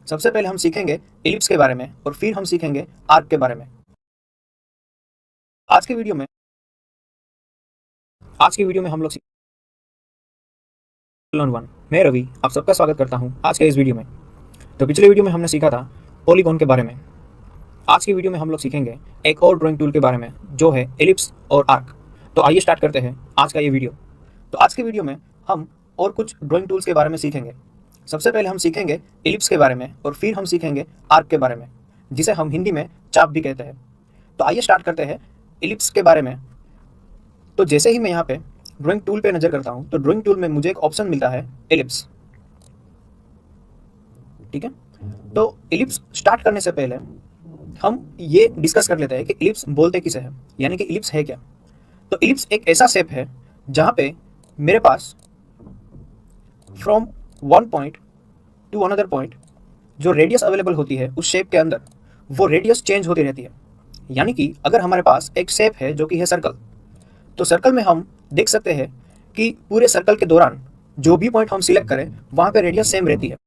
सबसे पहले हम सीखेंगे एलिप्स के बारे में और फिर हम सीखेंगे आर्क के बारे में। आज के वीडियो में हम लोग लर्न वन। मैं रवि आप सबका स्वागत करता हूं आज के इस वीडियो में। तो पिछले वीडियो में हमने सीखा था पॉलीगॉन के बारे में। आज के वीडियो में हम लोग सीखेंगे एक और ड्राइंग टूल के बारे में जो है एलिप्स और आर्क। तो आइए स्टार्ट करते हैं आज का ये वीडियो। तो आज के वीडियो में हम और कुछ ड्राइंग टूल्स के बारे में सीखेंगे। सबसे पहले हम सीखेंगे एलिप्स के बारे में और फिर हम सीखेंगे आर्क के बारे में, जिसे हम हिंदी में चाप भी कहते हैं। तो आइए स्टार्ट करते हैं एलिप्स के बारे में। तो जैसे ही मैं यहाँ पे ड्राइंग टूल पे नजर करता हूँ तो ड्राइंग टूल में मुझे एक ऑप्शन मिलता है एलिप्स। ठीक है, तो एलिप्स स्टार्ट करने से पहले हम ये डिस्कस कर लेते हैं कि एलिप्स बोलते किसे है, यानी कि एलिप्स है क्या। तो एलिप्स एक ऐसा शेप है जहाँ पे मेरे पास from one point to another point जो रेडियस अवेलेबल होती है उस शेप के अंदर वो रेडियस चेंज होती रहती है। यानी कि अगर हमारे पास एक शेप है जो कि है सर्कल, तो सर्कल में हम देख सकते हैं कि पूरे सर्कल के दौरान जो भी पॉइंट हम सिलेक्ट करें वहाँ पे रेडियस सेम रहती है।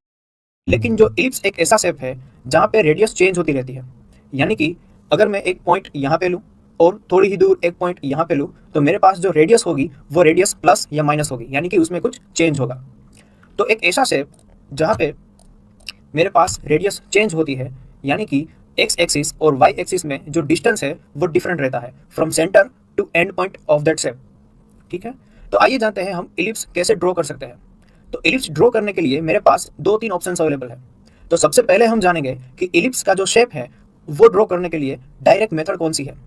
लेकिन जो एलिप्स एक ऐसा शेप है जहाँ पे रेडियस चेंज होती रहती है। यानी कि अगर मैं एक पॉइंट यहाँ पे लूँ और थोड़ी ही दूर एक पॉइंट यहाँ पे लूँ तो मेरे पास जो रेडियस होगी वो रेडियस प्लस या माइनस होगी, यानी कि उसमें कुछ चेंज होगा। तो एक ऐसा शेप जहाँ पे मेरे पास रेडियस चेंज होती है, यानी कि एक्स एक्सिस और वाई एक्सिस में जो डिस्टेंस है वो डिफरेंट रहता है from centre to end point of that shape. ठीक है, तो आइए जानते हैं हम एलिप्स कैसे ड्रॉ कर सकते हैं। तो एलिप्स ड्रॉ करने के लिए मेरे पास 2-3 ऑप्शंस अवेलेबल है। तो सबसे पहले हम जानेंगे कि एलिप्स का जो शेप है वो ड्रॉ करने के लिए डायरेक्ट मेथड कौन सी है।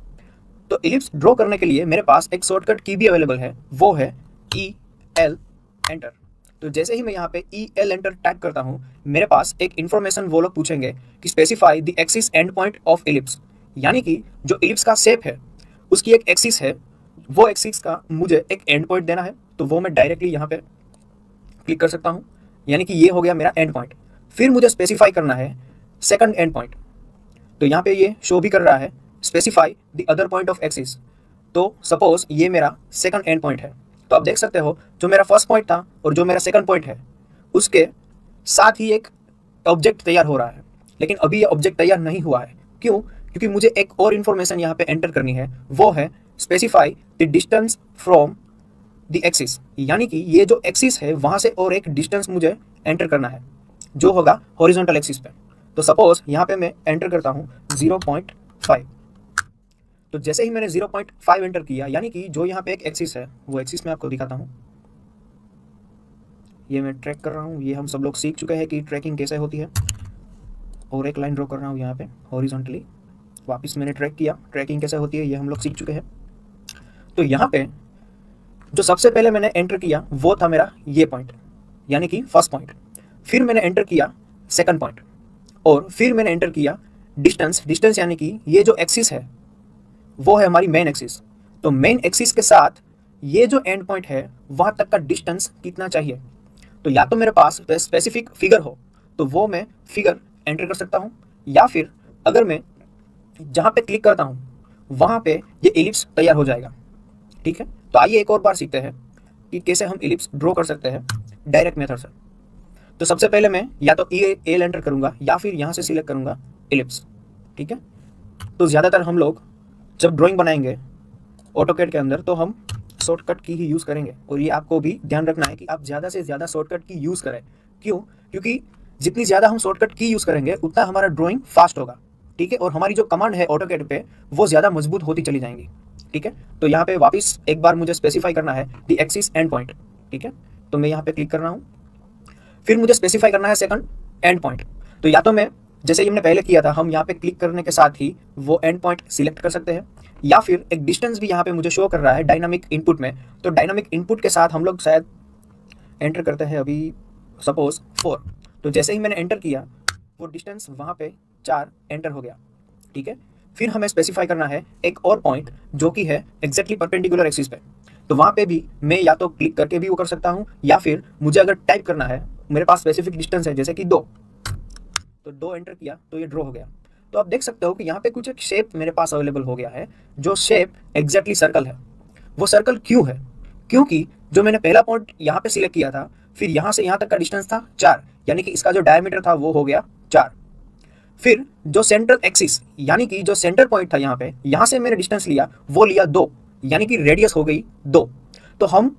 तो एलिप्स ड्रॉ करने के लिए मेरे पास एक शॉर्टकट की भी अवेलेबल है, वो है EL एंटर। तो जैसे ही मैं यहाँ पे EL एंटर टाइप करता हूँ मेरे पास एक इन्फॉर्मेशन वो लोग पूछेंगे कि specify the axis and point of ellipse, यानी कि जो एलिप्स का शेप है उसकी एक एक्सिस है, वो एक्सिस का मुझे एक एंड पॉइंट देना है। तो वो मैं डायरेक्टली यहाँ पे क्लिक कर सकता हूँ, यानी कि ये हो गया मेरा एंड पॉइंट। फिर मुझे स्पेसिफाई करना है सेकंड एंड पॉइंट। तो यहाँ पे ये शो भी कर रहा है specify the other point of axis. तो सपोज ये मेरा सेकंड एंड पॉइंट है। तो आप देख सकते हो जो मेरा फर्स्ट पॉइंट था और जो मेरा सेकंड पॉइंट है उसके साथ ही एक ऑब्जेक्ट तैयार हो रहा है। लेकिन अभी ये ऑब्जेक्ट तैयार नहीं हुआ है। क्यों? क्योंकि मुझे एक और इन्फॉर्मेशन यहाँ पे एंटर करनी है, वो है specify the distance from the axis. यानी कि ये जो एक्सिस है वहाँ से और एक डिस्टेंस मुझे एंटर करना है जो होगा हॉरिजॉन्टल एक्सिस पे। तो सपोज यहाँ पे मैं एंटर करता हूँ 0.5। तो जैसे ही मैंने 0.5 एंटर किया, यानी कि जो यहाँ पे एक एक्सिस है वो एक्सिस मैं आपको दिखाता हूँ। ये मैं ट्रैक कर रहा हूँ, ये हम सब लोग सीख चुके हैं कि ट्रैकिंग कैसे होती है। और एक लाइन ड्रॉ कर रहा हूँ यहाँ पे हॉरिजॉन्टली। वापस मैंने ट्रैक किया, ट्रैकिंग कैसे होती है ये हम लोग सीख चुके हैं। तो यहाँ पे जो सबसे पहले मैंने एंटर किया वो था मेरा ये पॉइंट, यानी कि फर्स्ट पॉइंट। फिर मैंने एंटर किया सेकंड पॉइंट और फिर मैंने एंटर किया डिस्टेंस यानी कि ये जो एक्सिस है वो है हमारी मेन एक्सिस। तो मेन एक्सिस के साथ ये जो एंड पॉइंट है वहाँ तक का डिस्टेंस कितना चाहिए। तो या तो मेरे पास स्पेसिफिक फिगर हो तो वो मैं फिगर एंटर कर सकता हूँ, या फिर अगर मैं जहाँ पे क्लिक करता हूँ वहाँ पे ये एलिप्स तैयार हो जाएगा। ठीक है, तो आइए एक और बार सीखते हैं कि कैसे हम एलिप्स ड्रॉ कर सकते हैं डायरेक्ट मेथड से। तो सबसे पहले मैं या तो EL एंटर करूँगा या फिर यहाँ से सिलेक्ट करूँगा एलिप्स। ठीक है, तो ज़्यादातर हम लोग जब ड्राइंग बनाएंगे ऑटोकैड के अंदर तो हम शॉर्टकट की ही यूज़ करेंगे। और ये आपको भी ध्यान रखना है कि आप ज़्यादा से ज़्यादा शॉर्टकट की यूज़ करें। क्यों? क्योंकि जितनी ज़्यादा हम शॉर्टकट की यूज़ करेंगे उतना हमारा ड्राइंग फास्ट होगा। ठीक है, और हमारी जो कमांड है ऑटोकैड पे वो ज़्यादा मजबूत होती चली जाएंगी। ठीक है, तो यहाँ पे वापस एक बार मुझे स्पेसिफाई करना है द एक्सिस एंड पॉइंट। ठीक है, तो मैं यहाँ पे क्लिक कर रहा हूँ। फिर मुझे स्पेसिफाई करना है सेकंड एंड पॉइंट। तो या तो मैं जैसे ही हमने पहले किया था हम यहाँ पे क्लिक करने के साथ ही वो एंड पॉइंट सिलेक्ट कर सकते हैं, या फिर एक डिस्टेंस भी यहाँ पे मुझे शो कर रहा है डायनामिक इनपुट में। तो डायनामिक इनपुट के साथ हम लोग शायद एंटर करते हैं अभी सपोज 4। तो जैसे ही मैंने एंटर किया वो डिस्टेंस वहाँ पे 4 एंटर हो गया। ठीक है, फिर हमें स्पेसिफाई करना है एक और पॉइंट जो कि है एग्जैक्टली परपेंडिकुलर एक्सिस पे। तो वहाँ पे भी मैं या तो क्लिक करके भी वो कर सकता हूँ, या फिर मुझे अगर टाइप करना है, मेरे पास स्पेसिफिक डिस्टेंस है जैसे कि 2, तो 2 एंटर किया तो ये ड्रॉ हो गया। तो आप देख सकते हो कि यहाँ पे कुछ एक शेप मेरे पास अवेलेबल हो गया है जो शेप एग्जैक्टली सर्कल है। वो सर्कल क्यों है? क्योंकि जो मैंने पहला पॉइंट यहाँ पे सिलेक्ट किया था, फिर यहाँ से यहाँ तक का डिस्टेंस था 4, यानी कि इसका जो डायमीटर था वो हो गया 4। फिर जो सेंट्रल एक्सिस यानी कि जो सेंटर पॉइंट था यहाँ पे, यहाँ से मैंने डिस्टेंस लिया, वो लिया 2, यानी कि रेडियस हो गई 2। तो हम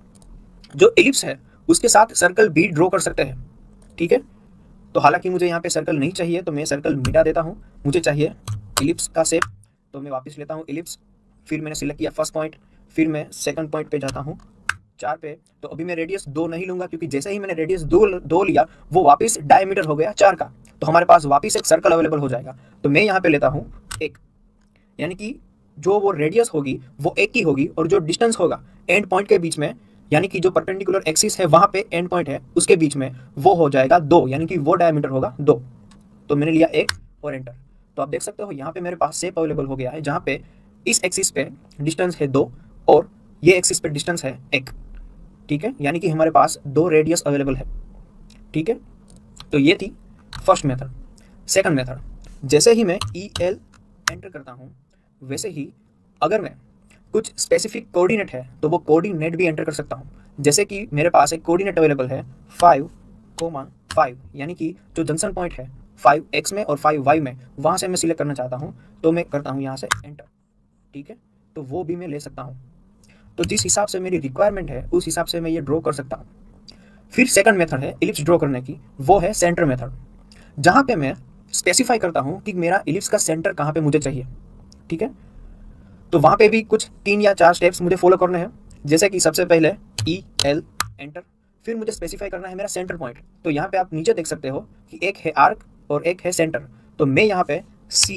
जो एलिप्स है उसके साथ सर्कल भी ड्रॉ कर सकते हैं। ठीक है, तो हालांकि मुझे यहाँ पे सर्कल नहीं चाहिए तो मैं सर्कल मिटा देता हूँ, मुझे चाहिए एलिप्स का शेप। तो मैं वापस लेता हूँ एलिप्स, फिर मैंने सिलेक्ट किया फर्स्ट पॉइंट, फिर मैं सेकंड पॉइंट पे जाता हूँ 4 पे। तो अभी मैं रेडियस 2 नहीं लूंगा, क्योंकि जैसे ही मैंने रेडियस 2 लिया वो वापस डायमीटर हो गया 4 का, तो हमारे पास वापस एक सर्कल अवेलेबल हो जाएगा। तो मैं यहाँ पे लेता हूँ 1, यानी कि जो वो रेडियस होगी वो 1 की होगी, और जो डिस्टेंस होगा एंड पॉइंट के बीच में, यानी कि जो परपेंडिकुलर एक्सिस है वहां पे एंड पॉइंट है उसके बीच में, वो हो जाएगा 2, यानी कि वो डायमीटर होगा 2। तो मैंने लिया 1 और एंटर। तो आप देख सकते हो यहाँ पे मेरे पास शेप अवेलेबल हो गया है, जहाँ पे इस एक्सिस पे डिस्टेंस है 2 और ये एक्सिस पे डिस्टेंस है 1। ठीक है, यानी कि हमारे पास 2 रेडियस अवेलेबल है। ठीक है, तो ये थी फर्स्ट मेथड। सेकंड मेथड, जैसे ही मैं EL एंटर करता हूँ, वैसे ही अगर मैं कुछ स्पेसिफिक कोऑर्डिनेट है तो वो कोऑर्डिनेट भी एंटर कर सकता हूँ। जैसे कि मेरे पास एक कोऑर्डिनेट अवेलेबल है 5,5, यानी कि जो जंक्शन पॉइंट है 5x में और 5y में, वहाँ से मैं सिलेक्ट करना चाहता हूँ, तो मैं करता हूँ यहाँ से एंटर। ठीक है, तो वो भी मैं ले सकता हूँ। तो जिस हिसाब से मेरी रिक्वायरमेंट है उस हिसाब से मैं ये ड्रॉ कर सकता हूँ। फिर सेकंड मेथड है एलिप्स ड्रॉ करने की, वो है सेंटर मेथड, जहाँ पे मैं स्पेसिफाई करता हूँ कि मेरा एलिप्स का सेंटर कहाँ पे मुझे चाहिए। ठीक है, तो वहाँ पे भी कुछ 3 या 4 स्टेप्स मुझे फॉलो करने हैं। जैसे कि सबसे पहले EL एंटर, फिर मुझे स्पेसिफाई करना है मेरा सेंटर पॉइंट। तो यहाँ पे आप नीचे देख सकते हो कि एक है आर्क और एक है सेंटर, तो मैं यहाँ पे C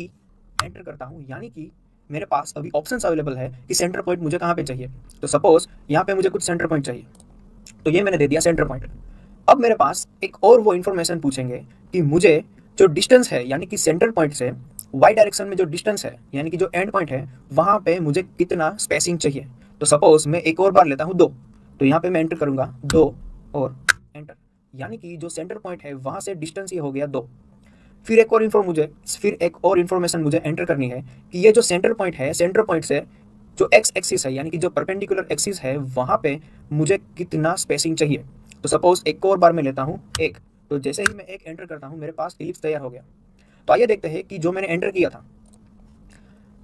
एंटर करता हूँ, यानी कि मेरे पास अभी ऑप्शंस अवेलेबल है कि सेंटर पॉइंट मुझे कहाँ पे चाहिए। तो सपोज यहाँ पे मुझे कुछ सेंटर पॉइंट चाहिए, तो ये मैंने दे दिया सेंटर पॉइंट। अब मेरे पास एक और वो इन्फॉर्मेशन पूछेंगे कि मुझे जो डिस्टेंस है, यानी कि सेंटर पॉइंट से वाई डायरेक्शन में जो डिस्टेंस है, यानी कि जो एंड पॉइंट है, वहाँ पे मुझे कितना स्पेसिंग चाहिए। तो सपोज मैं एक और बार लेता हूँ 2, तो यहाँ पे मैं एंटर करूँगा 2 और एंटर, यानी कि जो सेंटर पॉइंट है वहाँ से डिस्टेंस ये हो गया 2। फिर एक और इन्फॉर्मेशन मुझे एंटर करनी है कि ये जो सेंटर पॉइंट है, सेंटर पॉइंट से जो एक्स एक्सिस है, यानी कि जो परपेंडिकुलर एक्सिस है, वहाँ पे मुझे कितना स्पेसिंग चाहिए। तो सपोज एक और बार मैं लेता हूँ 1, तो जैसे ही मैं 1 एंटर करता हूँ मेरे पास एलिप्स तैयार हो गया। तो आइए देखते हैं कि जो मैंने एंटर किया था,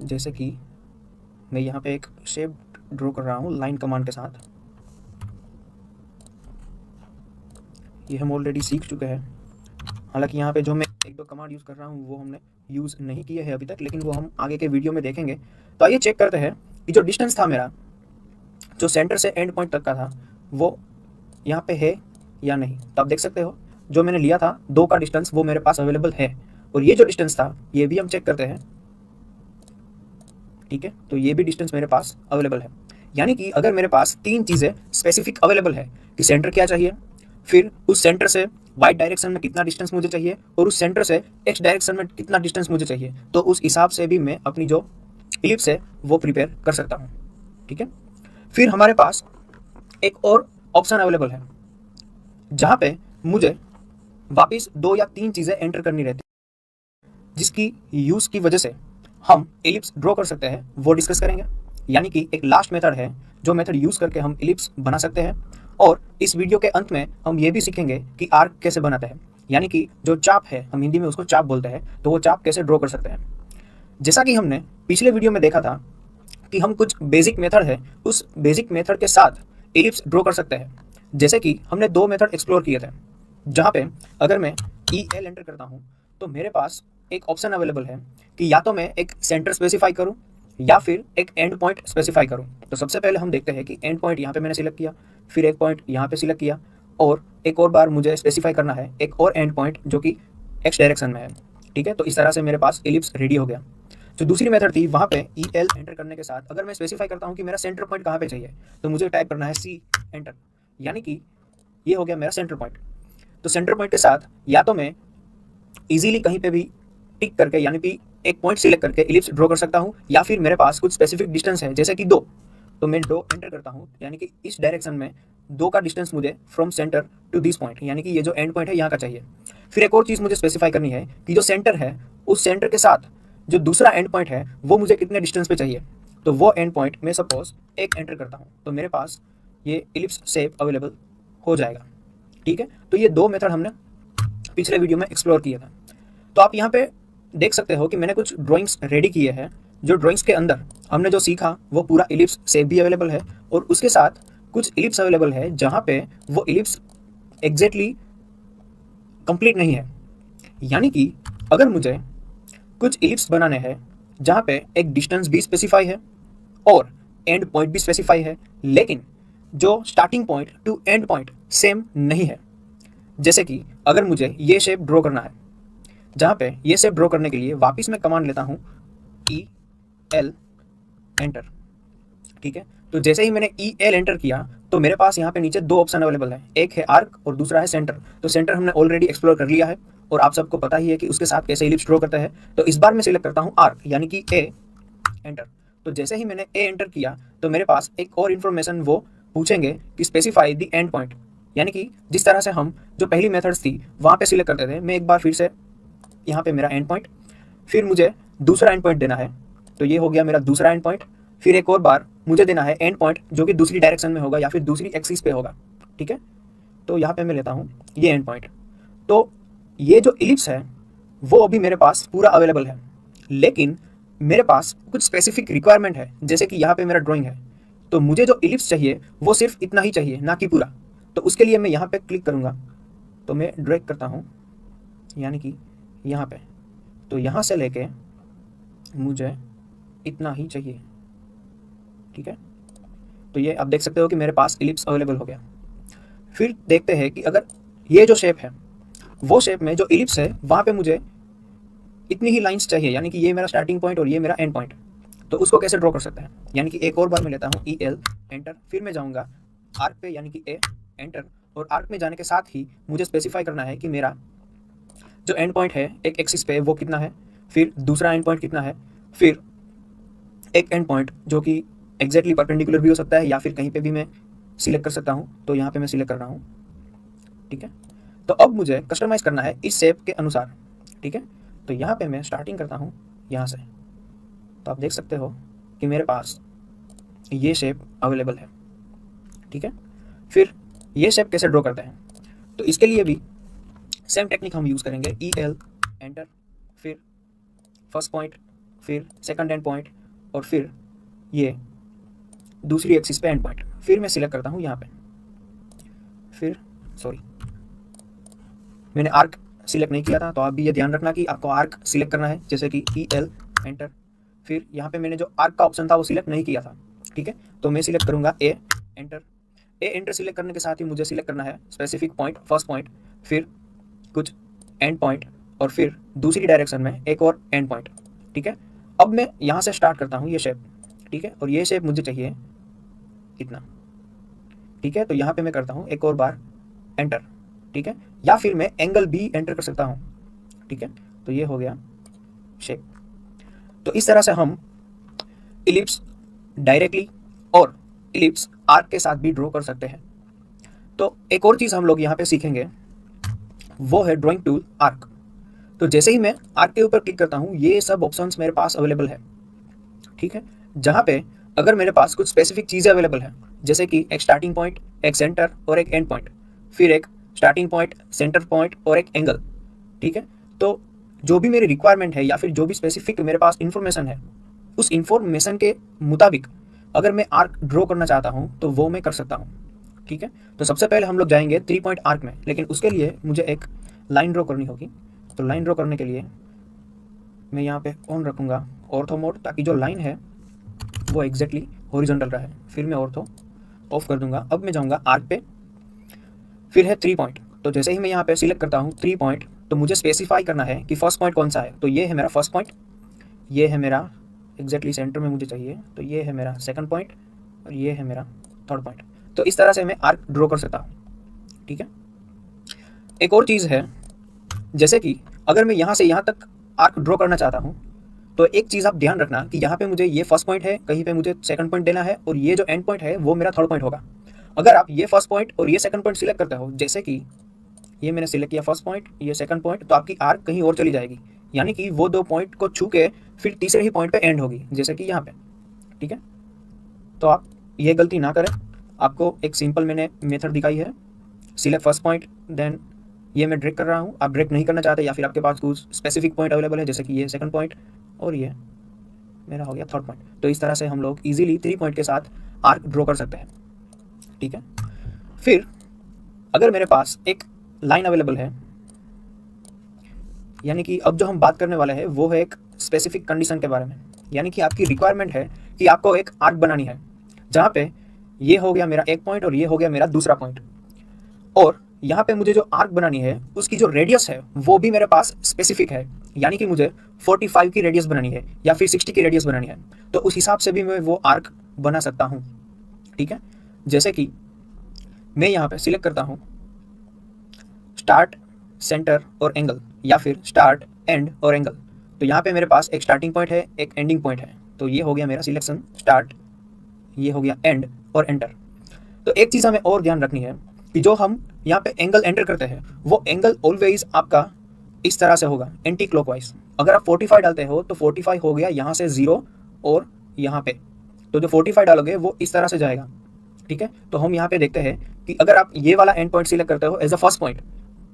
जैसे कि मैं यहाँ पे एक शेप ड्रॉ कर रहा हूँ लाइन कमांड के साथ, ये हम ऑलरेडी सीख चुके हैं। हालांकि यहाँ पे जो मैं 1-2 कमांड यूज़ कर रहा हूँ वो हमने यूज़ नहीं किए हैं अभी तक, लेकिन वो हम आगे के वीडियो में देखेंगे। तो आइए चेक करते हैं कि जो डिस्टेंस था मेरा, जो सेंटर से एंड पॉइंट तक का था, वो यहाँ पे है या नहीं। तो आप देख सकते हो जो मैंने लिया था 2 का डिस्टेंस, वो मेरे पास अवेलेबल है, और ये जो डिस्टेंस था ये भी हम चेक करते हैं। ठीक है, तो ये भी डिस्टेंस मेरे पास अवेलेबल है, यानी कि अगर मेरे पास 3 चीज़ें स्पेसिफिक अवेलेबल है कि सेंटर क्या चाहिए, फिर उस सेंटर से वाई डायरेक्शन में कितना डिस्टेंस मुझे चाहिए, और उस सेंटर से एक्स डायरेक्शन में कितना डिस्टेंस मुझे चाहिए, तो उस हिसाब से भी मैं अपनी जो एलिप्स है वो प्रिपेयर कर सकता हूँ। ठीक है, फिर हमारे पास एक और ऑप्शन अवेलेबल है, जहाँ पे मुझे वापस 2 या 3 चीज़ें एंटर करनी रहती है, जिसकी यूज़ की वजह से हम एलिप्स ड्रॉ कर सकते हैं, वो डिस्कस करेंगे। यानी कि एक लास्ट मेथड है जो मेथड यूज़ करके हम एलिप्स बना सकते हैं, और इस वीडियो के अंत में हम ये भी सीखेंगे कि आर्क कैसे बनाते हैं, यानी कि जो चाप है, हम हिंदी में उसको चाप बोलते हैं, तो वो चाप कैसे ड्रॉ कर सकते हैं। जैसा कि हमने पिछले वीडियो में देखा था कि हम कुछ बेसिक मेथड है, उस बेसिक मेथड के साथ एलिप्स ड्रॉ कर सकते हैं। जैसे कि हमने 2 मेथड एक्सप्लोर किए थे, जहाँ पे अगर मैं EL एंटर करता हूँ तो मेरे पास एक ऑप्शन अवेलेबल है कि या तो मैं एक सेंटर स्पेसिफाई करूँ या फिर एक एंड पॉइंट स्पेसिफाई करूँ। तो सबसे पहले हम देखते हैं कि एंड पॉइंट यहाँ पे मैंने सिलेक्ट किया, फिर एक पॉइंट यहाँ पे सिलेक्ट किया, और एक और बार मुझे स्पेसिफाई करना है एक और एंड पॉइंट जो कि एक्स डायरेक्शन में है। ठीक है, तो इस तरह से मेरे पास एलिप्स रेडी हो गया। जो दूसरी मेथड थी, वहाँ पे EL एंटर करने के साथ अगर मैं स्पेसिफाई करता हूँ कि मेरा सेंटर पॉइंट कहाँ पे चाहिए, तो मुझे टाइप करना है C एंटर, यानी कि ये हो गया मेरा सेंटर पॉइंट। तो सेंटर पॉइंट के साथ या तो मैं इजीली कहीं पे भी टिक करके, यानी कि एक पॉइंट सिलेक्ट करके एलिप्स ड्रॉ कर सकता हूँ, या फिर मेरे पास कुछ स्पेसिफिक डिस्टेंस है जैसे कि 2, तो मैं 2 एंटर करता हूँ, यानी कि इस डायरेक्शन में 2 का डिस्टेंस मुझे from centre to this point, यानी कि ये जो एंड पॉइंट है यहाँ का चाहिए। फिर एक और चीज़ मुझे स्पेसिफाई करनी है कि जो सेंटर है उस सेंटर के साथ जो दूसरा एंड पॉइंट है वो मुझे कितने डिस्टेंस पे चाहिए। तो वो एंड पॉइंट मैं सपोज 1 एंटर करता हूँ, तो मेरे पास ये एलिप्स शेप अवेलेबल हो जाएगा। ठीक है, तो ये 2 मेथड हमने पिछले वीडियो में एक्सप्लोर किया था। तो आप यहाँ पे देख सकते हो कि मैंने कुछ ड्राइंग्स रेडी किए हैं, जो ड्राइंग्स के अंदर हमने जो सीखा वो पूरा इलिप्स शेप भी अवेलेबल है, और उसके साथ कुछ इलिप्स अवेलेबल है जहाँ पे वो इलिप्स एग्जैक्टली कंप्लीट नहीं है। यानी कि अगर मुझे कुछ इलिप्स बनाने हैं जहाँ पे एक डिस्टेंस भी स्पेसिफाई है और एंड पॉइंट भी स्पेसिफाई है, लेकिन जो starting point two end point same नहीं है। जैसे कि अगर मुझे ये शेप ड्रॉ करना है, जहाँ पे ये शेप ड्रॉ करने के लिए वापस मैं कमांड लेता हूँ EL एंटर। ठीक है, तो जैसे ही मैंने EL एंटर किया तो मेरे पास यहाँ पे नीचे दो ऑप्शन अवेलेबल है, एक है आर्क और दूसरा है सेंटर। तो सेंटर हमने ऑलरेडी एक्सप्लोर कर लिया है और आप सबको पता ही है कि उसके साथ कैसे इलिप्स ड्रॉ करते हैं। तो इस बार मैं सिलेक्ट करता हूँ आर्क, यानी कि A एंटर। तो जैसे ही मैंने A एंटर किया तो मेरे पास एक और इन्फॉर्मेशन वो पूछेंगे कि स्पेसिफाई द एंड पॉइंट, यानी कि जिस तरह से हम जो पहली मेथड्स थी वहाँ पे सिलेक्ट करते थे, मैं एक बार फिर से यहाँ पे मेरा एंड पॉइंट, फिर मुझे दूसरा एंड पॉइंट देना है, तो ये हो गया मेरा दूसरा एंड पॉइंट। फिर एक और बार मुझे देना है एंड पॉइंट जो कि दूसरी डायरेक्शन में होगा या फिर दूसरी एक्सिस पे होगा। ठीक है, तो यहाँ पे मैं लेता हूँ ये एंड पॉइंट। तो ये जो इलिप्स है वो अभी मेरे पास पूरा अवेलेबल है, लेकिन मेरे पास कुछ स्पेसिफिक रिक्वायरमेंट है। जैसे कि यहाँ पे मेरा ड्राइंग है, तो मुझे जो इलिप्स चाहिए वो सिर्फ इतना ही चाहिए, ना कि पूरा। तो उसके लिए मैं यहाँ पे क्लिक करूँगा, तो मैं ड्रैग करता हूँ यानी कि यहाँ पे, तो यहाँ से लेके मुझे इतना ही चाहिए। ठीक है, तो ये आप देख सकते हो कि मेरे पास इलिप्स अवेलेबल हो गया। फिर देखते हैं कि अगर ये जो शेप है वो शेप में जो इलिप्स है वहाँ पे मुझे इतनी ही लाइंस चाहिए, यानी कि ये मेरा स्टार्टिंग पॉइंट और ये मेरा एंड पॉइंट। तो उसको कैसे ड्रॉ कर सकते हैं, यानी कि एक और बार मैं लेता हूँ EL एंटर, फिर मैं जाऊँगा आर्क पे यानी कि A एंटर, और आर्क में जाने के साथ ही मुझे स्पेसिफाई करना है कि मेरा जो एंड पॉइंट है एक एक्सिस पे वो कितना है, फिर दूसरा एंड पॉइंट कितना है, फिर एक एंड पॉइंट जो कि एग्जैक्टली परपेंडिकुलर भी हो सकता है या फिर कहीं पे भी मैं सिलेक्ट कर सकता हूँ। तो यहाँ पे मैं सिलेक्ट कर रहा हूँ। ठीक है, तो अब मुझे कस्टमाइज़ करना है इस शेप के अनुसार। ठीक है, तो यहाँ पे मैं स्टार्टिंग करता हूँ यहाँ से, तो आप देख सकते हो कि मेरे पास ये शेप अवेलेबल है। ठीक है, फिर ये शेप कैसे ड्रॉ करते हैं, तो इसके लिए भी सेम टेक्निक हम यूज़ करेंगे। EL एंटर, फिर फर्स्ट पॉइंट, फिर सेकंड एंड पॉइंट, और फिर ये दूसरी एक्सिस पे एंड पॉइंट। फिर मैं सिलेक्ट करता हूँ यहाँ पे, फिर सॉरी मैंने आर्क सिलेक्ट नहीं किया था, तो आप भी ये ध्यान रखना कि आपको आर्क सिलेक्ट करना है। जैसे कि EL एंटर, फिर यहाँ पे मैंने जो आर्क का ऑप्शन था वो सिलेक्ट नहीं किया था। ठीक है, तो मैं सिलेक्ट करूँगा A enter. A enter select करने के साथ ही मुझे सिलेक्ट करना है स्पेसिफिक पॉइंट, फर्स्ट पॉइंट, फिर कुछ एंड पॉइंट, और फिर दूसरी डायरेक्शन में एक और एंड पॉइंट। ठीक है, अब मैं यहाँ से स्टार्ट करता हूँ ये शेप। ठीक है, और ये शेप मुझे चाहिए इतना। ठीक है, तो यहाँ पे मैं करता हूँ एक और बार एंटर। ठीक है, या फिर मैं एंगल भी एंटर कर सकता हूँ। ठीक है, तो ये हो गया शेप। तो इस तरह से हम इलिप्स डायरेक्टली और इलिप्स आर्क के साथ भी ड्रॉ कर सकते हैं। तो एक और चीज़ हम लोग यहाँ पे सीखेंगे वो है ड्राइंग टूल आर्क। तो जैसे ही मैं आर्क के ऊपर क्लिक करता हूँ ये सब ऑप्शंस मेरे पास अवेलेबल है। ठीक है, जहाँ पे अगर मेरे पास कुछ स्पेसिफिक चीज़ें अवेलेबल है, जैसे कि एक स्टार्टिंग पॉइंट, एक सेंटर और एक एंड पॉइंट, फिर एक स्टार्टिंग पॉइंट, सेंटर पॉइंट और एक एंगल। ठीक है, तो जो भी मेरी रिक्वायरमेंट है या फिर जो भी स्पेसिफिक मेरे पास इंफॉर्मेशन है, उस इंफॉर्मेशन के मुताबिक अगर मैं आर्क ड्रॉ करना चाहता हूँ तो वो मैं कर सकता हूँ। ठीक है, तो सबसे पहले हम लोग जाएंगे 3 पॉइंट आर्क में, लेकिन उसके लिए मुझे एक लाइन ड्रॉ करनी होगी। तो लाइन ड्रॉ करने के लिए मैं यहाँ पे ऑन रखूँगा ऑर्थो मोड, ताकि जो लाइन है वो एग्जैक्टली हॉरिजॉन्टल रहे। फिर मैं ऑर्थो ऑफ कर दूंगा। अब मैं जाऊँगा आर्क पे, फिर है 3 पॉइंट। तो जैसे ही मैं यहाँ पे सिलेक्ट करता हूँ 3 पॉइंट, तो मुझे स्पेसिफाई करना है कि फर्स्ट पॉइंट कौन सा है। तो ये है मेरा फर्स्ट पॉइंट, ये है मेरा एग्जैक्टली सेंटर में मुझे चाहिए, तो ये है मेरा सेकंड पॉइंट, और ये है मेरा थर्ड पॉइंट। तो इस तरह से मैं आर्क ड्रॉ कर सकता हूँ। ठीक है, एक और चीज़ है, जैसे कि अगर मैं यहाँ से यहाँ तक आर्क ड्रॉ करना चाहता हूँ, तो एक चीज़ आप ध्यान रखना कि यहाँ पे मुझे ये फर्स्ट पॉइंट है, कहीं पे मुझे सेकंड पॉइंट देना है, और ये जो एंड पॉइंट है वो मेरा थर्ड पॉइंट होगा। अगर आप ये फर्स्ट पॉइंट और ये सेकंड पॉइंट सिलेक्ट करते हो, जैसे कि ये मैंने सिलेक्ट किया फर्स्ट पॉइंट, ये सेकंड पॉइंट, तो आपकी आर्क कहीं और चली जाएगी, यानी कि वो 2 पॉइंट को छू के फिर तीसरे ही पॉइंट पे एंड होगी, जैसे कि यहाँ पे। ठीक है, तो आप ये गलती ना करें। आपको एक सिंपल मैंने मेथड दिखाई है, सिलेक्ट फर्स्ट पॉइंट, देन ये मैं ड्रैग कर रहा हूँ, आप ड्रैग नहीं करना चाहते या फिर आपके पास कुछ स्पेसिफिक पॉइंट अवेलेबल है, जैसे कि ये सेकंड पॉइंट और ये मेरा हो गया थर्ड पॉइंट। तो इस तरह से हम लोग इजीली 3 पॉइंट के साथ आर्क ड्रॉ कर सकते हैं, ठीक है। फिर अगर मेरे पास एक लाइन अवेलेबल है, यानी कि अब जो हम बात करने वाले हैं वो है एक स्पेसिफिक कंडीशन के बारे में, यानी कि आपकी रिक्वायरमेंट है कि आपको एक आर्क बनानी है जहाँ पे ये हो गया मेरा एक पॉइंट और ये हो गया मेरा दूसरा पॉइंट, और यहाँ पे मुझे जो आर्क बनानी है उसकी जो रेडियस है वो भी मेरे पास स्पेसिफिक है, यानी कि मुझे 45 की रेडियस बनानी है या फिर 60 की रेडियस बनानी है, तो उस हिसाब से भी मैं वो आर्क बना सकता हूँ, ठीक है। जैसे कि मैं यहाँ पे सिलेक्ट करता हूँ स्टार्ट, सेंटर और एंगल, या फिर स्टार्ट, एंड और एंगल। तो यहाँ पे मेरे पास एक स्टार्टिंग पॉइंट है, एक एंडिंग पॉइंट है, तो ये हो गया मेरा सिलेक्शन स्टार्ट, ये हो गया एंड और एंटर। तो एक चीज़ हमें और ध्यान रखनी है कि जो हम यहाँ पे एंगल एंटर करते हैं वो एंगल ऑलवेज आपका इस तरह से होगा, एंटी क्लॉकवाइज। अगर आप 45 डालते हो तो 45 हो गया यहाँ से 0 और यहाँ पे, तो जो 45 डालोगे वो इस तरह से जाएगा, ठीक है। तो हम यहाँ पे देखते हैं कि अगर आप ये वाला एंड पॉइंट सिलेक्ट करते हो एज अ फर्स्ट पॉइंट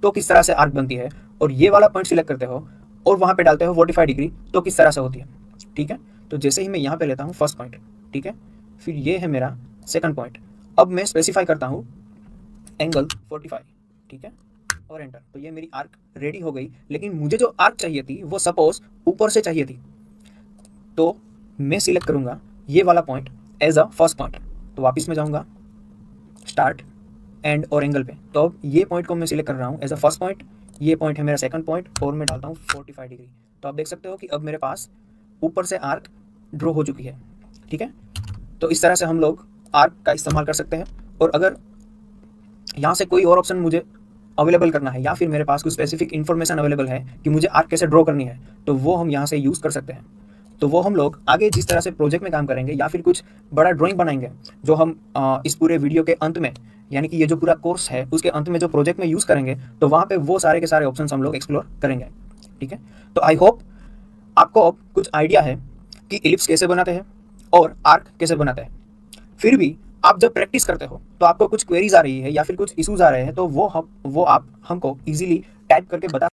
तो किस तरह से आर्क बनती है, और ये वाला पॉइंट सिलेक्ट करते हो और वहाँ पे डालते हो 45 डिग्री तो किस तरह से होती है, ठीक है। तो जैसे ही मैं यहाँ पे लेता हूँ फर्स्ट पॉइंट, ठीक है, फिर ये है मेरा सेकंड पॉइंट, अब मैं स्पेसिफाई करता हूँ एंगल 45, ठीक है, और एंटर। तो ये मेरी आर्क रेडी हो गई, लेकिन मुझे जो आर्क चाहिए थी वो सपोज ऊपर से चाहिए थी, तो मैं सिलेक्ट करूँगा ये वाला point as a first point. तो वापस में जाऊँगा स्टार्ट, एंड और एंगल पे, तो अब ये पॉइंट को मैं सिलेक्ट कर रहा हूँ एज अ फर्स्ट पॉइंट, ये पॉइंट है मेरा सेकंड पॉइंट और मैं डालता हूँ 45 डिग्री। तो आप देख सकते हो कि अब मेरे पास ऊपर से आर्क ड्रॉ हो चुकी है, ठीक है। तो इस तरह से हम लोग आर्क का इस्तेमाल कर सकते हैं, और अगर यहाँ से कोई और ऑप्शन मुझे अवेलेबल करना है या फिर मेरे पास कुछ स्पेसिफिक इन्फॉर्मेशन अवेलेबल है कि मुझे आर्क कैसे ड्रॉ करनी है, तो वो हम यहाँ से यूज़ कर सकते हैं। तो वो हम लोग आगे जिस तरह से प्रोजेक्ट में काम करेंगे या फिर कुछ बड़ा ड्राइंग बनाएंगे, जो हम इस पूरे वीडियो के अंत में, यानी कि ये जो पूरा कोर्स है उसके अंत में जो प्रोजेक्ट में यूज़ करेंगे, तो वहाँ पे वो सारे के सारे ऑप्शंस हम लोग एक्सप्लोर करेंगे, ठीक है। तो आई होप आपको अब कुछ आइडिया है कि एलिप्स कैसे बनाते हैं और आर्क कैसे बनाते हैं। फिर भी आप जब प्रैक्टिस करते हो तो आपको कुछ क्वेरीज आ रही है या फिर कुछ इश्यूज आ रहे हैं, तो वो आप हमको इजीली टाइप करके बता